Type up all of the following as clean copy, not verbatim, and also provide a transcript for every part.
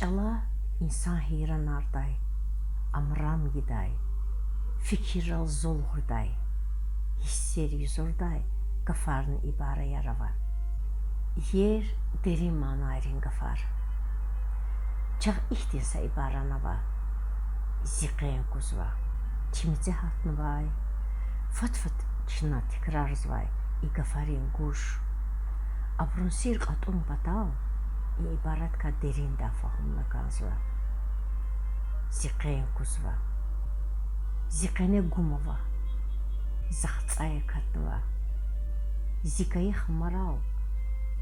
Çala insan heyranarday, amram giday, fikiral zolğurday, hisser yüzurday, gafarın ibara yarava. Yer derin manayrin gafar. Çağ ihtinsa ibaranava, ziqen kuzva, çimice hatnıvay, fat çına tekrarzvay, i gafarin guş. Abrun sir qatun batav, i ibarat ka derin da fahımla kanzva. Ziqen kuzva, ziqene gumova, zaxtsaya katnıva, zikayı xmarav,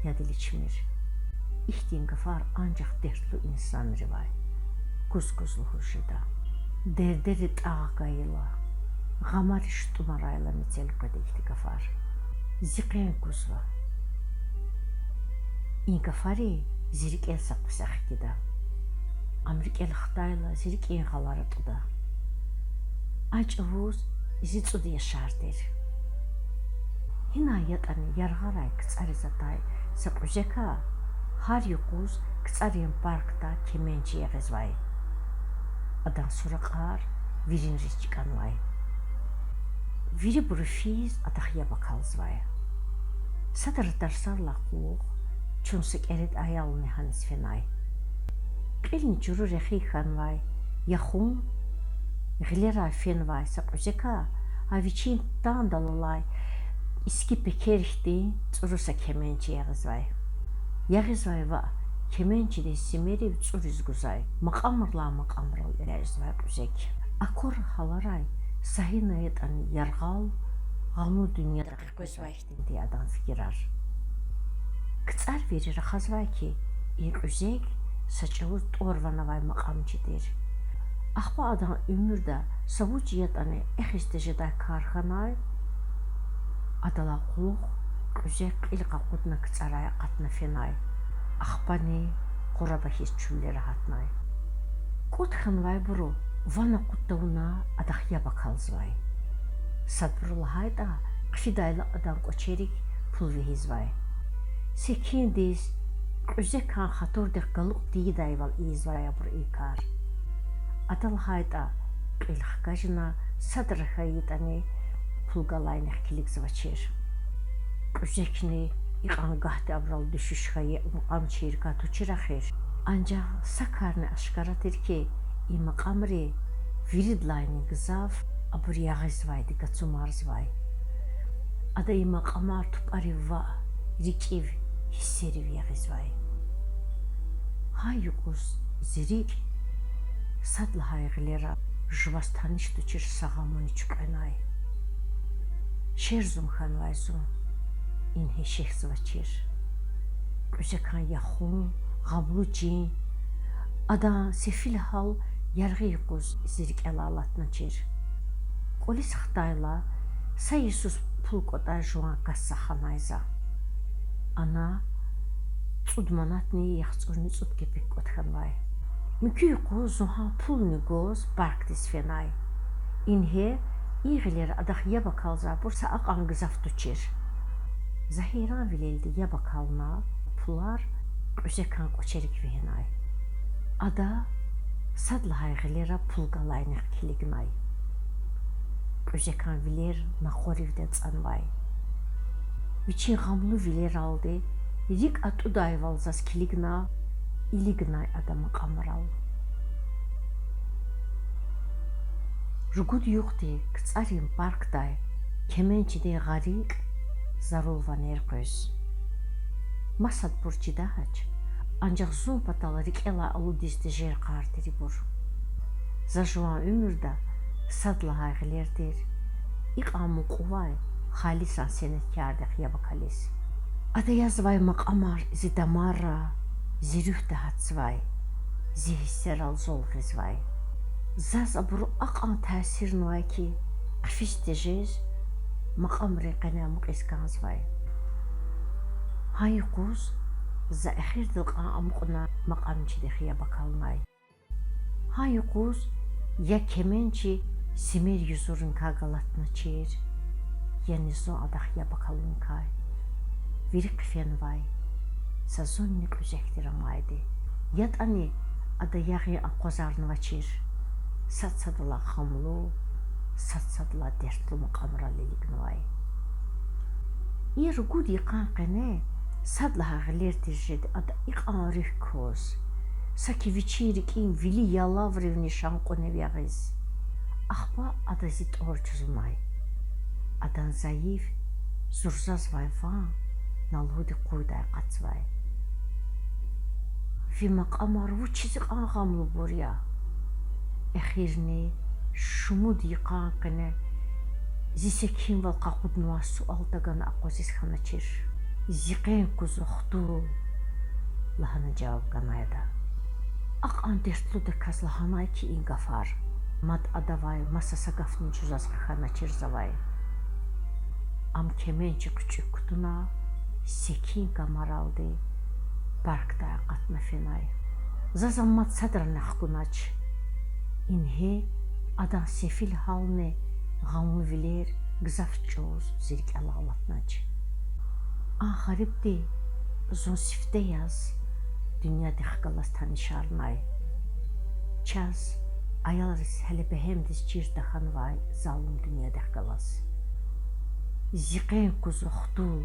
yadiliçmir. İhtin gafar ancak dertli insan rivay, kuzkuzlu huşida. Derderi tağayla, gamar iştumarayla metelkade ihti gafar. Ziqen kuzva. İn gafari zirik el sapısak gida. Amerik el xtayla zirik en xalaratıda. Aç avuz izi tsudu yaşardır. Hina yatani yargaray kısarizatay sapıjeka har yuquz kısarien parkta kemençi yağızvay. Adan surakar virin riçkanvay. Viri burufiz adahya bakalzvay. Sadar darsarla kuğ çunsik erit ayalını hanis fenay. Qilin juru rekhi xanvay. Yaxun gilera fenvay sapıjeka aviçin dandalalay. İski pekerihti tsurusa kemençi yağızvay. Yağızvay va kemençi de simeri tsuriz guzay. Maqamral erazvay guzek. Akor halaray sahina yetani yargal ganu dünyada guzvay diye adan fikirar. Kıtsar verir xazvay ki guzek saçavuz torvanavay maqamçidir. Axba adan ömürde savuç yetani existejeda karxanay adala quluq guzek ilqa qudna kıtsaraya qatna fenay. Axbani quraba his çülleri hatnay. Qutxanvay buru vana quttavuna adahya bakalzvay. Sadbrulhay da qfidayla adan qoçerik pulvihizvay. Sekindiz guzek kan xatordek qaluq diyidayval izvaya bur ikar. Adalhay da qilxkajna sadrahayitani pulgalaynex kilik zvaçer. Guzekni iqan gahti abral düşüşxayı maqam çirka tuçiraxir. Ancaq sakarni aşkaratir ki i maqamri viridlayni gızav abur yağızvaydi gatsumarzvay. Ada i maqamar tupari va rikiv hisseriv yağızvay. Hayuquz zirik sadla hayğilera jvastanış tuçir sağamuni çukanay. Şerzum xanvayzum inhe şehzvaçir. Guzekan yaxun, gablu cin, ada sefil hal yargıyquz zirik elalatna çir. Qolis xtayla sayısuz pul qotar juan kassa xanayza. Ana tsudmanatni yaxtsurni tsudkepik qotxanvay. Müküyqu zuha pulni goz barktis fenay. Inhe İğiler adak yaba kalza bursa aqan gızaf tuçir. Zahira vileldi yaba kalna pular güzekan qoçerik vehnay. Ada sadla hayğilera pulgalayneq kilignay. Güzekan viler naxorivden tsanvay. Viçin gamlu viler aldı. Rik atu dayvalzas kiligna ilignay adama qamral. Rugud yuqti kıtsarin parkday kemençide garik zarulvan erqöz. Masad burçida haç ancak zun patalı rikela aludizde jer qartiri bur. Zajuan ömürde sadla hayğilerdir. İqamu quvay xalisan senetkardıq yabakalis. Ada yazvay maqamar zidamarra zirühde hatsvay zihisseral zolğizvay. Zaz aburu aqan təsirin vay ki qfistejez maqamri qanamuk iskanzvay. Hayquz za axirdil qamukna maqamçi dexiya bakalnay. Hayquz ya kemençi simir yüzurun kagalatna çir ya nizo adaxya bakalunkay. Virik fenvay sazonni kuzektir amaydi. Yat ani ada yağı aqozarnıva çir. Satsadıla xamlu, satsadıla dertli muqamralilignvay. İrgudi qanqene sadlaha glertirjed ada iqarikos. Saki vichirik in vili yalavrivni shanqoneviagiz. Ахба ada zit orçuzmay. Adan zayıf, zurzazvay va, nalhudi quyday qatsvay. Vimak amar vu çizik anğamlu burya. Ekhirni şumudi qanqene zisekin val qaqudnuva sualtagana aqozis xanachir. Ziqen kuzuxtu lahana cevap ganayda. Aq andertlu da kazlahanay ki ingafar. Mad adavay masasa gafni cüzaz xanachir zavay. Am kemenci küçük kutuna sekin kamaraldi. Parkta qatma fenay. Zazammat sadr naxkunaç. İnhe adan sefil halne gamlı viler gzafçoz zirik alalatnaç. An haribdi zon sifte yaz dünya dixkalas tanışarnay. Çaz ayalarız hele behemdiz cir dahan vay zalim dünya dixkalas. Ziqen kuzuxtu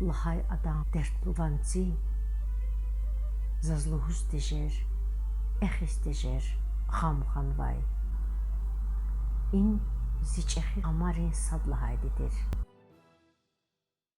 lahay adan dertlu vanzi zazluhus dejer exis dejer xamxan vay. İn ziçexi amarin sadlahaydidir.